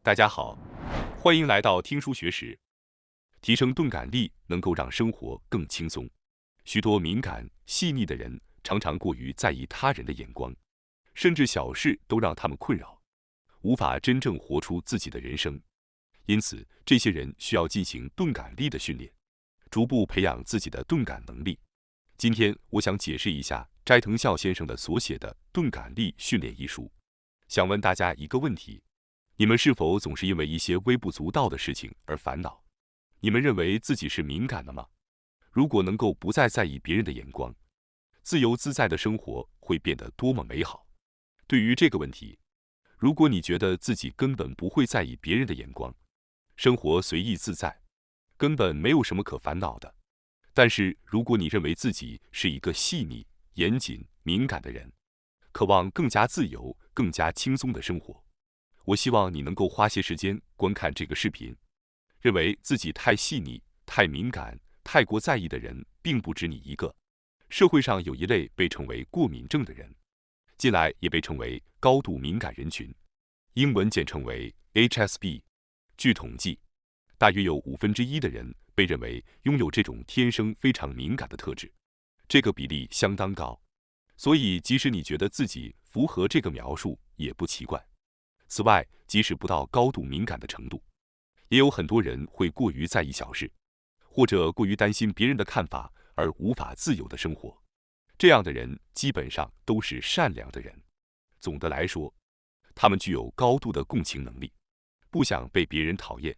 大家好，欢迎来到听书学史。提升钝感力能够让生活更轻松。许多敏感、细腻的人常常过于在意他人的眼光，甚至小事都让他们困扰，无法真正活出自己的人生。因此，这些人需要进行钝感力的训练，逐步培养自己的钝感能力。今天，我想解释一下斋藤孝先生的所写的《钝感力训练》一书。想问大家一个问题：你们是否总是因为一些微不足道的事情而烦恼？你们认为自己是敏感的吗？如果能够不再在意别人的眼光，自由自在的生活会变得多么美好？对于这个问题，如果你觉得自己根本不会在意别人的眼光，生活随意自在，根本没有什么可烦恼的。但是如果你认为自己是一个细腻、严谨、敏感的人，渴望更加自由、更加轻松的生活，我希望你能够花些时间观看这个视频。认为自己太细腻、太敏感、太过在意的人并不止你一个。社会上有一类被称为过敏症的人，近来也被称为高度敏感人群，英文简称为 HSP。据统计，大约有1/5的人被认为拥有这种天生非常敏感的特质，这个比例相当高。所以，即使你觉得自己符合这个描述，也不奇怪。此外，即使不到高度敏感的程度，也有很多人会过于在意小事，或者过于担心别人的看法而无法自由的生活。这样的人基本上都是善良的人。总的来说，他们具有高度的共情能力，不想被别人讨厌。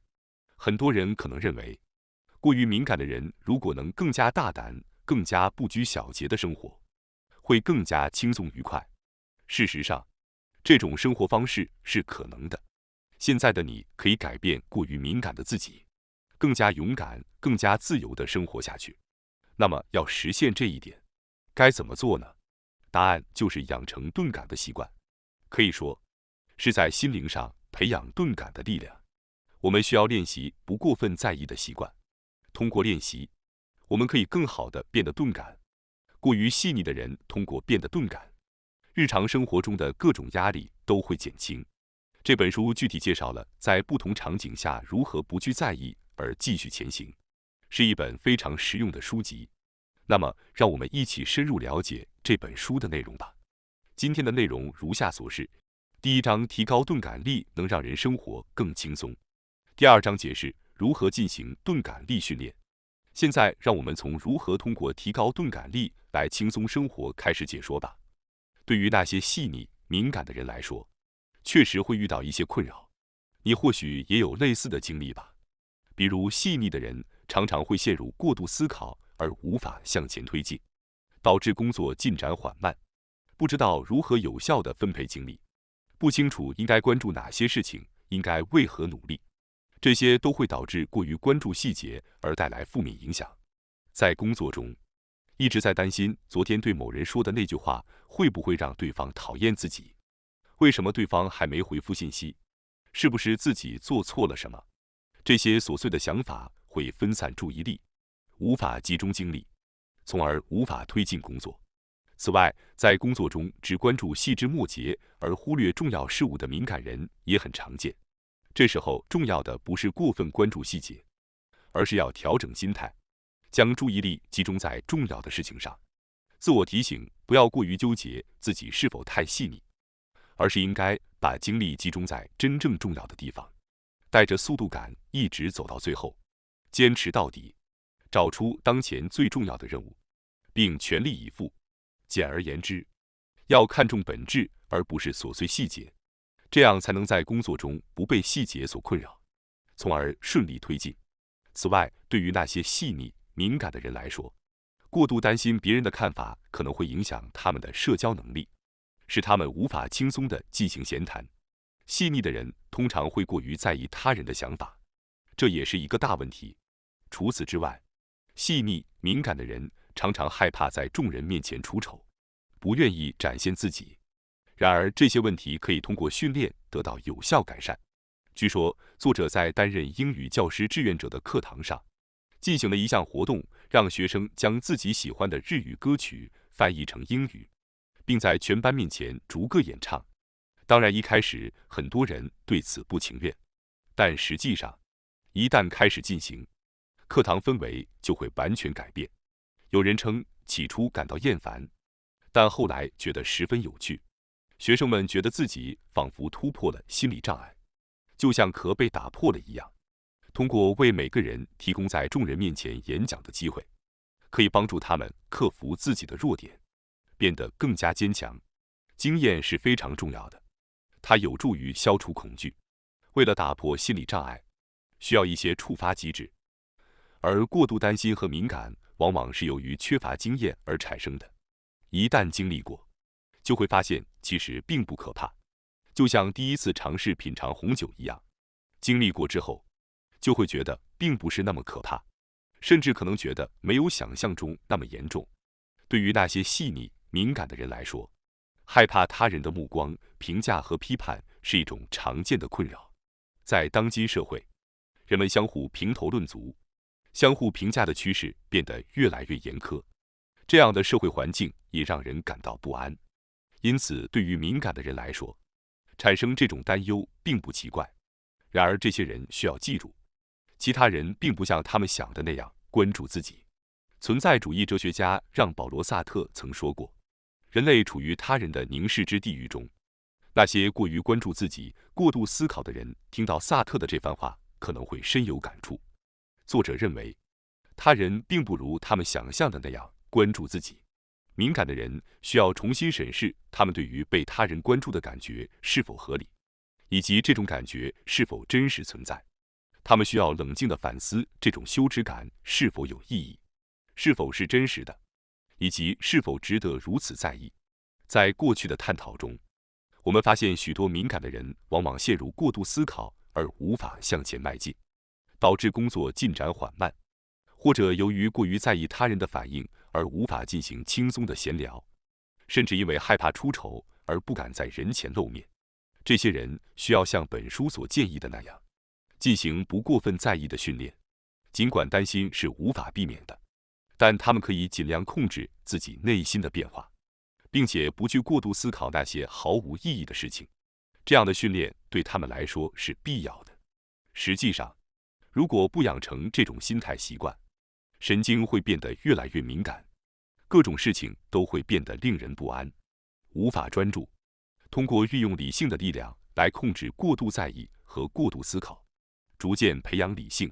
很多人可能认为，过于敏感的人如果能更加大胆、更加不拘小节的生活，会更加轻松愉快。事实上，这种生活方式是可能的。现在的你可以改变过于敏感的自己，更加勇敢、更加自由地生活下去。那么，要实现这一点，该怎么做呢？答案就是养成钝感的习惯，可以说是在心灵上培养钝感的力量。我们需要练习不过分在意的习惯。通过练习，我们可以更好地变得钝感。过于细腻的人通过变得钝感，日常生活中的各种压力都会减轻。这本书具体介绍了在不同场景下如何不去在意而继续前行，是一本非常实用的书籍。那么，让我们一起深入了解这本书的内容吧。今天的内容如下所示：第一章，提高钝感力能让人生活更轻松。第二章解释如何进行钝感力训练。现在，让我们从如何通过提高钝感力来轻松生活开始解说吧。对于那些细腻、敏感的人来说，确实会遇到一些困扰，你或许也有类似的经历吧。比如，细腻的人常常会陷入过度思考而无法向前推进，导致工作进展缓慢，不知道如何有效地分配精力，不清楚应该关注哪些事情，应该为何努力。这些都会导致过于关注细节而带来负面影响。在工作中，一直在担心昨天对某人说的那句话会不会让对方讨厌自己。为什么对方还没回复信息？是不是自己做错了什么？这些琐碎的想法会分散注意力，无法集中精力，从而无法推进工作。此外，在工作中只关注细枝末节而忽略重要事物的敏感人也很常见。这时候，重要的不是过分关注细节，而是要调整心态，将注意力集中在重要的事情上。自我提醒不要过于纠结自己是否太细腻，而是应该把精力集中在真正重要的地方，带着速度感一直走到最后，坚持到底，找出当前最重要的任务，并全力以赴。简而言之，要看重本质而不是琐碎细节，这样才能在工作中不被细节所困扰，从而顺利推进。此外，对于那些细腻、敏感的人来说，过度担心别人的看法可能会影响他们的社交能力，使他们无法轻松地进行闲谈。细腻的人通常会过于在意他人的想法，这也是一个大问题。除此之外，细腻、敏感的人常常害怕在众人面前出丑，不愿意展现自己。然而，这些问题可以通过训练得到有效改善。据说，作者在担任英语教师志愿者的课堂上，进行了一项活动，让学生将自己喜欢的日语歌曲翻译成英语，并在全班面前逐个演唱。当然，一开始很多人对此不情愿，但实际上，一旦开始进行，课堂氛围就会完全改变。有人称起初感到厌烦，但后来觉得十分有趣。学生们觉得自己仿佛突破了心理障碍，就像壳被打破了一样。通过为每个人提供在众人面前演讲的机会，可以帮助他们克服自己的弱点，变得更加坚强。经验是非常重要的，它有助于消除恐惧。为了打破心理障碍，需要一些触发机制，而过度担心和敏感往往是由于缺乏经验而产生的。一旦经历过，就会发现其实并不可怕，就像第一次尝试品尝红酒一样，经历过之后，就会觉得并不是那么可怕，甚至可能觉得没有想象中那么严重。对于那些细腻敏感的人来说，害怕他人的目光、评价和批判是一种常见的困扰。在当今社会，人们相互评头论足、相互评价的趋势变得越来越严苛，这样的社会环境也让人感到不安。因此，对于敏感的人来说，产生这种担忧并不奇怪。然而，这些人需要记住，其他人并不像他们想的那样关注自己。存在主义哲学家让·保罗·萨特曾说过，人类处于他人的凝视之地狱中。那些过于关注自己、过度思考的人，听到萨特的这番话，可能会深有感触。作者认为，他人并不如他们想象的那样关注自己。敏感的人需要重新审视他们对于被他人关注的感觉是否合理，以及这种感觉是否真实存在。他们需要冷静地反思这种羞耻感是否有意义，是否是真实的，以及是否值得如此在意。在过去的探讨中，我们发现许多敏感的人往往陷入过度思考而无法向前迈进，导致工作进展缓慢，或者由于过于在意他人的反应而无法进行轻松的闲聊，甚至因为害怕出丑而不敢在人前露面。这些人需要像本书所建议的那样，进行不过分在意的训练。尽管担心是无法避免的，但他们可以尽量控制自己内心的变化，并且不去过度思考那些毫无意义的事情。这样的训练对他们来说是必要的。实际上，如果不养成这种心态习惯，神经会变得越来越敏感，各种事情都会变得令人不安，无法专注。通过运用理性的力量来控制过度在意和过度思考，逐渐培养理性，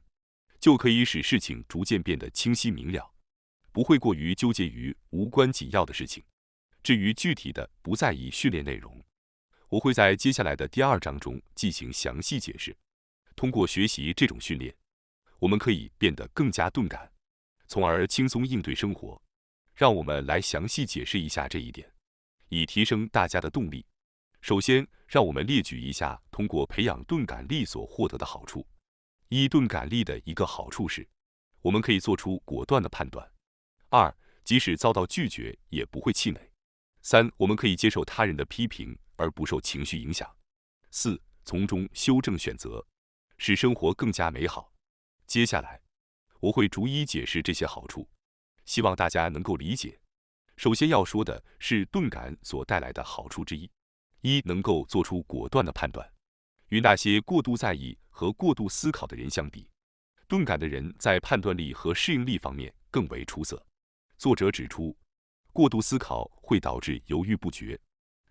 就可以使事情逐渐变得清晰明了，不会过于纠结于无关紧要的事情。至于具体的不在意训练内容，我会在接下来的第2章中进行详细解释。通过学习这种训练，我们可以变得更加钝感，从而轻松应对生活。让我们来详细解释一下这一点，以提升大家的动力。首先，让我们列举一下通过培养钝感力所获得的好处。钝感力的一个好处是，我们可以做出果断的判断。2，即使遭到拒绝也不会气馁。3，我们可以接受他人的批评而不受情绪影响。4，从中修正选择，使生活更加美好。接下来，我会逐一解释这些好处，希望大家能够理解。首先要说的是钝感所带来的好处之一。能够做出果断的判断。与那些过度在意和过度思考的人相比，钝感的人在判断力和适应力方面更为出色。作者指出，过度思考会导致犹豫不决，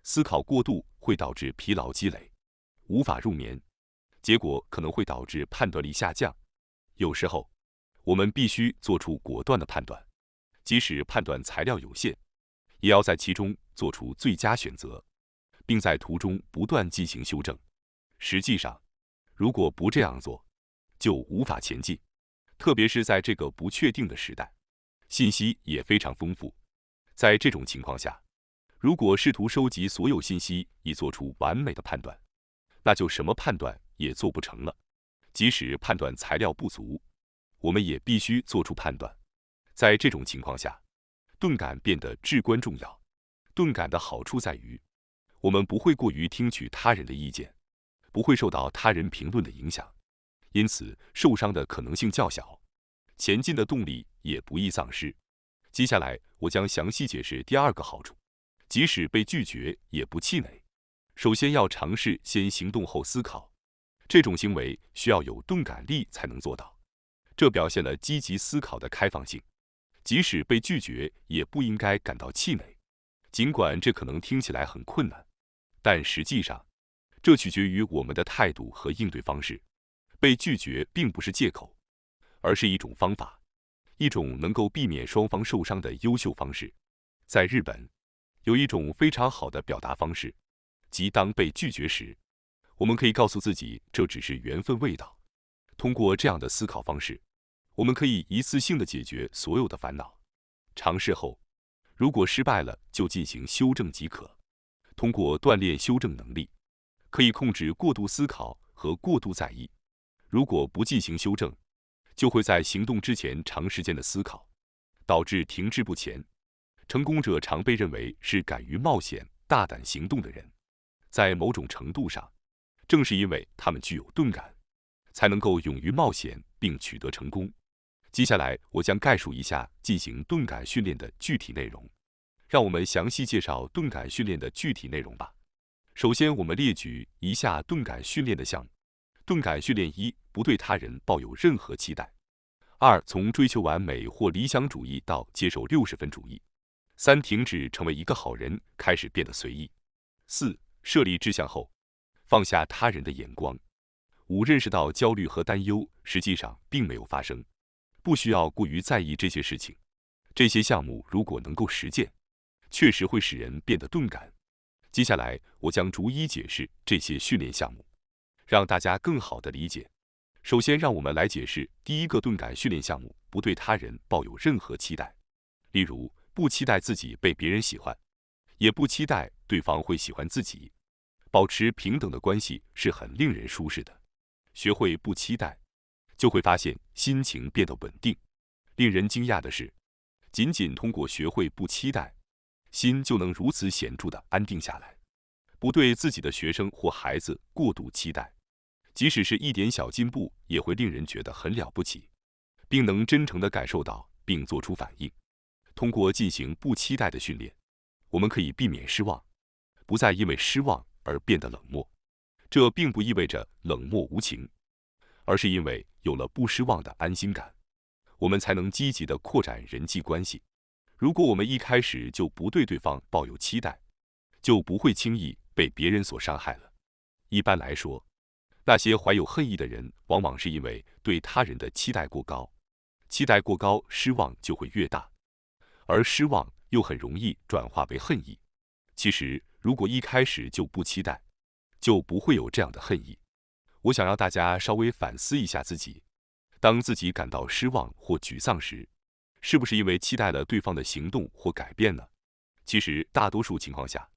思考过度会导致疲劳积累，无法入眠，结果可能会导致判断力下降。有时候，我们必须做出果断的判断，即使判断材料有限，也要在其中做出最佳选择，并在途中不断进行修正。实际上，如果不这样做，就无法前进。特别是在这个不确定的时代，信息也非常丰富。在这种情况下，如果试图收集所有信息以做出完美的判断，那就什么判断也做不成了。即使判断材料不足，我们也必须做出判断。在这种情况下，钝感变得至关重要。钝感的好处在于，我们不会过于听取他人的意见，不会受到他人评论的影响，因此受伤的可能性较小，前进的动力也不易丧失。接下来，我将详细解释第2个好处，即使被拒绝也不气馁。首先要尝试先行动后思考，这种行为需要有钝感力才能做到，这表现了积极思考的开放性。即使被拒绝，也不应该感到气馁，尽管这可能听起来很困难，但实际上，这取决于我们的态度和应对方式。被拒绝并不是借口，而是一种方法，一种能够避免双方受伤的优秀方式。在日本，有一种非常好的表达方式，即当被拒绝时，我们可以告诉自己这只是缘分未到。通过这样的思考方式，我们可以一次性的解决所有的烦恼。尝试后，如果失败了，就进行修正即可。通过锻炼修正能力，可以控制过度思考和过度在意。如果不进行修正，就会在行动之前长时间的思考，导致停滞不前。成功者常被认为是敢于冒险、大胆行动的人。在某种程度上，正是因为他们具有钝感，才能够勇于冒险并取得成功。接下来，我将概述一下进行钝感训练的具体内容。让我们详细介绍钝感训练的具体内容吧。首先，我们列举一下钝感训练的项目。钝感训练一：不对他人抱有任何期待。2. 从追求完美或理想主义到接受60分主义。3. 停止成为一个好人，开始变得随意。4. 设立志向后，放下他人的眼光。5. 认识到焦虑和担忧实际上并没有发生，不需要过于在意这些事情。这些项目如果能够实践，确实会使人变得钝感。接下来，我将逐一解释这些训练项目，让大家更好地理解。首先，让我们来解释第一个钝感训练项目：不对他人抱有任何期待。例如，不期待自己被别人喜欢，也不期待对方会喜欢自己。保持平等的关系是很令人舒适的。学会不期待，就会发现心情变得稳定。令人惊讶的是，仅仅通过学会不期待，心就能如此显著地安定下来。不对自己的学生或孩子过度期待，即使是一点小进步，也会令人觉得很了不起，并能真诚地感受到并做出反应。通过进行不期待的训练，我们可以避免失望，不再因为失望而变得冷漠。这并不意味着冷漠无情，而是因为有了不失望的安心感，我们才能积极地扩展人际关系。如果我们一开始就不对对方抱有期待，就不会轻易被别人所伤害了。一般来说，那些怀有恨意的人，往往是因为对他人的期待过高。期待过高，失望就会越大，而失望又很容易转化为恨意。其实，如果一开始就不期待，就不会有这样的恨意。我想让大家稍微反思一下自己，当自己感到失望或沮丧时，是不是因为期待了对方的行动或改变呢？其实，大多数情况下，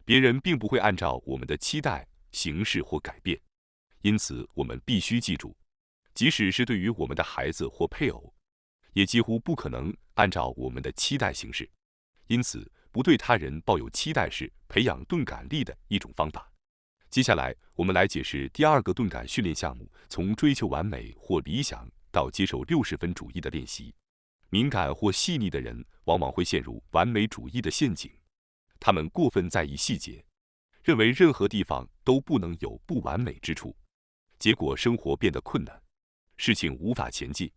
别人并不会按照我们的期待行事或改变。因此，我们必须记住，即使是对于我们的孩子或配偶，也几乎不可能按照我们的期待行事。因此，不对他人抱有期待是培养钝感力的一种方法。接下来，我们来解释第二个钝感训练项目：从追求完美或理想到接受60分主义的练习。敏感或细腻的人往往会陷入完美主义的陷阱，他们过分在意细节，认为任何地方都不能有不完美之处，结果生活变得困难，事情无法前进。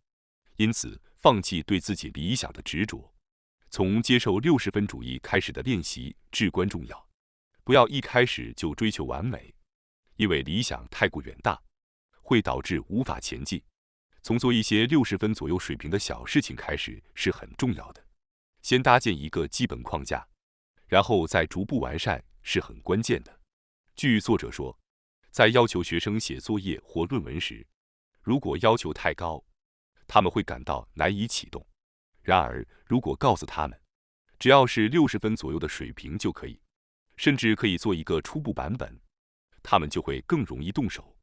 因此，放弃对自己理想的执着，从接受60分主义开始的练习至关重要。不要一开始就追求完美，因为理想太过远大，会导致无法前进。从做一些60分左右水平的小事情开始是很重要的。先搭建一个基本框架，然后再逐步完善是很关键的。据作者说，在要求学生写作业或论文时，如果要求太高，他们会感到难以启动。然而，如果告诉他们，只要是60分左右的水平就可以，甚至可以做一个初步版本，他们就会更容易动手，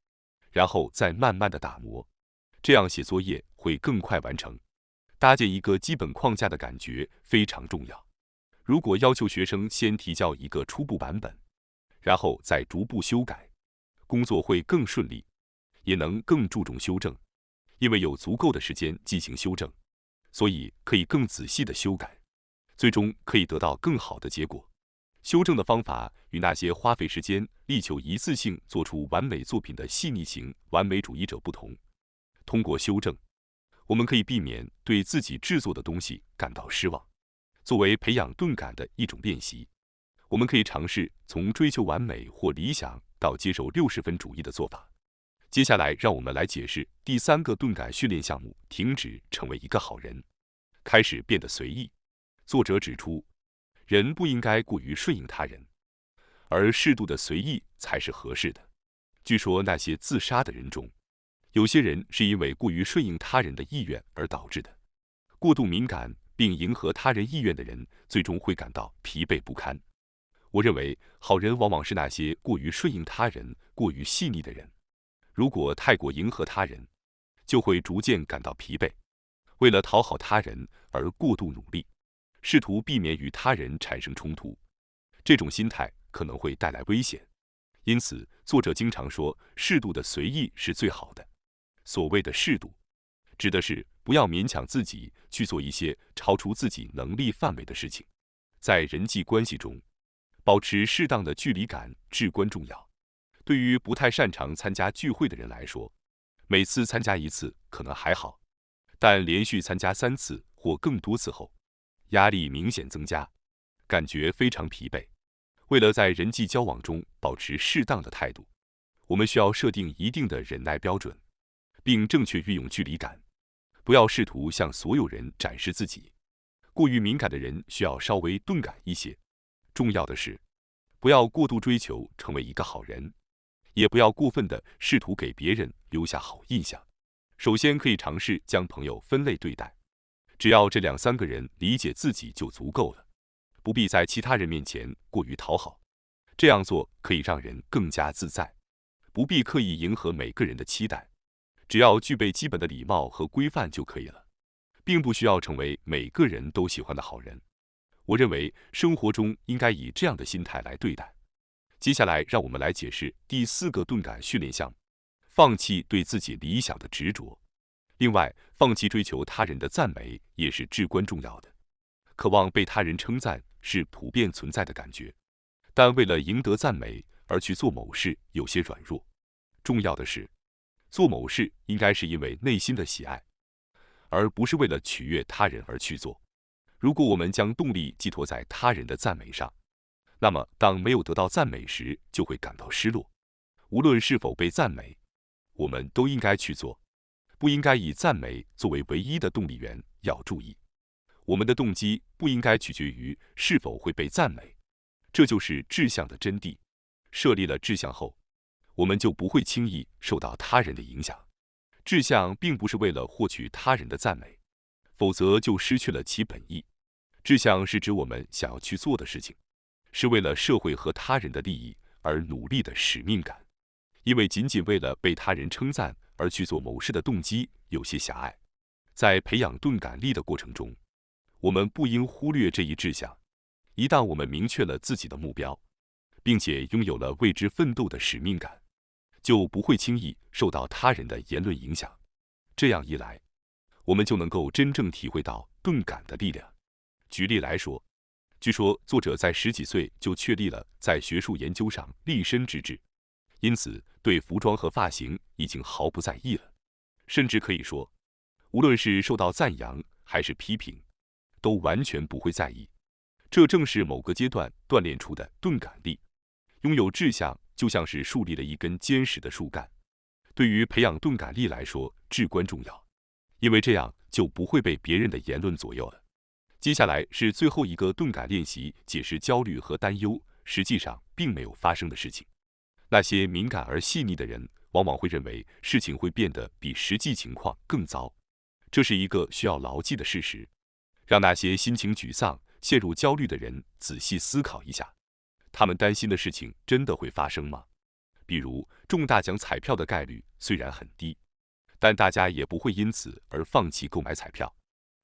然后再慢慢的打磨。这样写作业会更快完成。搭建一个基本框架的感觉非常重要。如果要求学生先提交一个初步版本，然后再逐步修改，工作会更顺利，也能更注重修正，因为有足够的时间进行修正，所以可以更仔细的修改，最终可以得到更好的结果。修正的方法与那些花费时间力求一次性做出完美作品的细腻型完美主义者不同。通过修正，我们可以避免对自己制作的东西感到失望。作为培养钝感的一种练习，我们可以尝试从追求完美或理想到接受60分主义的做法。接下来，让我们来解释第3个钝感训练项目：停止成为一个好人，开始变得随意。作者指出，人不应该过于顺应他人，而适度的随意才是合适的。据说那些自杀的人中，有些人是因为过于顺应他人的意愿而导致的。过度敏感并迎合他人意愿的人，最终会感到疲惫不堪。我认为，好人往往是那些过于顺应他人、过于细腻的人。如果太过迎合他人，就会逐渐感到疲惫，为了讨好他人而过度努力，试图避免与他人产生冲突。这种心态可能会带来危险。因此，作者经常说，适度的随意是最好的。所谓的适度，指的是不要勉强自己去做一些超出自己能力范围的事情。在人际关系中，保持适当的距离感至关重要。对于不太擅长参加聚会的人来说，每次参加1次可能还好，但连续参加3次或更多次后，压力明显增加，感觉非常疲惫。为了在人际交往中保持适当的态度，我们需要设定一定的忍耐标准，并正确运用距离感，不要试图向所有人展示自己。过于敏感的人需要稍微钝感一些。重要的是，不要过度追求成为一个好人，也不要过分地试图给别人留下好印象。首先，可以尝试将朋友分类对待，只要这2、3个人理解自己就足够了，不必在其他人面前过于讨好。这样做可以让人更加自在，不必刻意迎合每个人的期待，只要具备基本的礼貌和规范就可以了，并不需要成为每个人都喜欢的好人。我认为生活中应该以这样的心态来对待。接下来，让我们来解释第4个钝感训练项目：放弃对自己理想的执着。另外，放弃追求他人的赞美也是至关重要的。渴望被他人称赞是普遍存在的感觉，但为了赢得赞美而去做某事有些软弱。重要的是，做某事应该是因为内心的喜爱，而不是为了取悦他人而去做。如果我们将动力寄托在他人的赞美上，那么当没有得到赞美时，就会感到失落。无论是否被赞美，我们都应该去做，不应该以赞美作为唯一的动力源。要注意，我们的动机不应该取决于是否会被赞美，这就是志向的真谛。设立了志向后，我们就不会轻易受到他人的影响。志向并不是为了获取他人的赞美，否则就失去了其本意。志向是指我们想要去做的事情，是为了社会和他人的利益而努力的使命感。因为仅仅为了被他人称赞而去做某事的动机有些狭隘。在培养钝感力的过程中，我们不应忽略这一志向。一旦我们明确了自己的目标，并且拥有了为之奋斗的使命感，就不会轻易受到他人的言论影响。这样一来，我们就能够真正体会到钝感的力量。举例来说，据说作者在10几岁就确立了在学术研究上立身之志，因此对服装和发型已经毫不在意了。甚至可以说，无论是受到赞扬还是批评，都完全不会在意。这正是某个阶段锻炼出的钝感力。拥有志向就像是树立了一根坚实的树干，对于培养钝感力来说至关重要，因为这样就不会被别人的言论左右了。接下来是最后一个钝感练习，解释焦虑和担忧实际上并没有发生的事情。那些敏感而细腻的人往往会认为事情会变得比实际情况更糟，这是一个需要牢记的事实。让那些心情沮丧、陷入焦虑的人仔细思考一下，他们担心的事情真的会发生吗？比如中大奖彩票的概率虽然很低，但大家也不会因此而放弃购买彩票。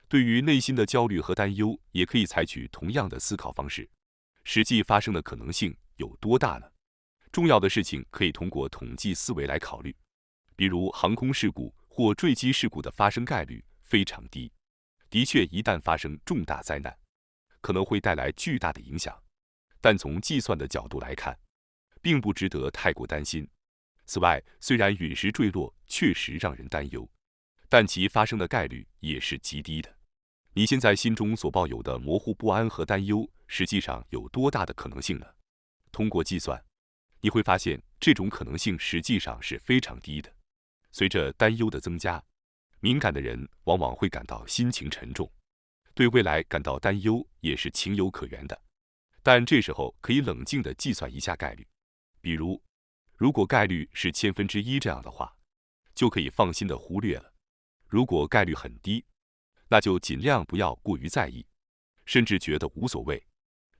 对于内心的焦虑和担忧，也可以采取同样的思考方式。实际发生的可能性有多大呢？重要的事情可以通过统计思维来考虑，比如航空事故或坠机事故的发生概率非常低。的确，一旦发生重大灾难，可能会带来巨大的影响，但从计算的角度来看，并不值得太过担心。此外，虽然陨石坠落确实让人担忧，但其发生的概率也是极低的。你现在心中所抱有的模糊不安和担忧，实际上有多大的可能性呢？通过计算，你会发现这种可能性实际上是非常低的。随着担忧的增加，敏感的人往往会感到心情沉重，对未来感到担忧也是情有可原的。但这时候可以冷静地计算一下概率，比如，如果概率是1/1000这样的话，就可以放心地忽略了。如果概率很低，那就尽量不要过于在意，甚至觉得无所谓。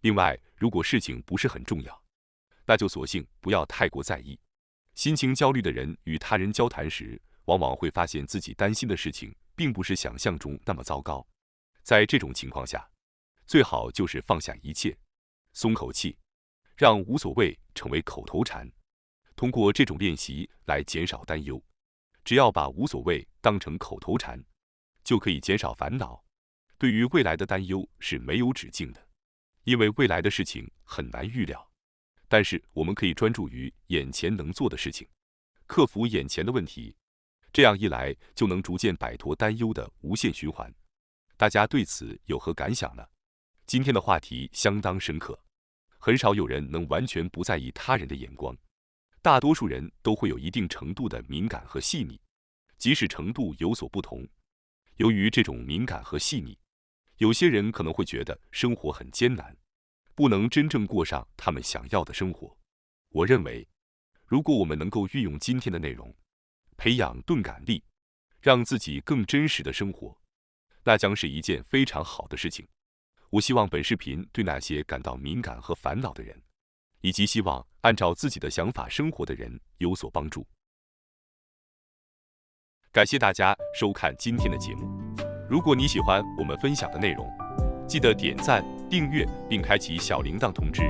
另外，如果事情不是很重要，那就索性不要太过在意。心情焦虑的人与他人交谈时，往往会发现自己担心的事情并不是想象中那么糟糕。在这种情况下，最好就是放下一切，松口气，让无所谓成为口头禅。通过这种练习来减少担忧，只要把无所谓当成口头禅，就可以减少烦恼。对于未来的担忧是没有止境的，因为未来的事情很难预料。但是我们可以专注于眼前能做的事情，克服眼前的问题，这样一来就能逐渐摆脱担忧的无限循环。大家对此有何感想呢？今天的话题相当深刻，很少有人能完全不在意他人的眼光，大多数人都会有一定程度的敏感和细腻，即使程度有所不同。由于这种敏感和细腻，有些人可能会觉得生活很艰难，不能真正过上他们想要的生活。我认为，如果我们能够运用今天的内容，培养钝感力，让自己更真实的生活，那将是一件非常好的事情。我希望本视频对那些感到敏感和烦恼的人，以及希望按照自己的想法生活的人有所帮助。感谢大家收看今天的节目。如果你喜欢我们分享的内容，记得点赞、订阅并开启小铃铛通知，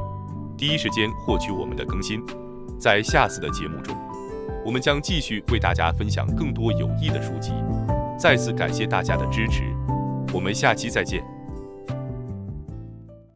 第一时间获取我们的更新。在下次的节目中，我们将继续为大家分享更多有益的书籍。再次感谢大家的支持，我们下期再见。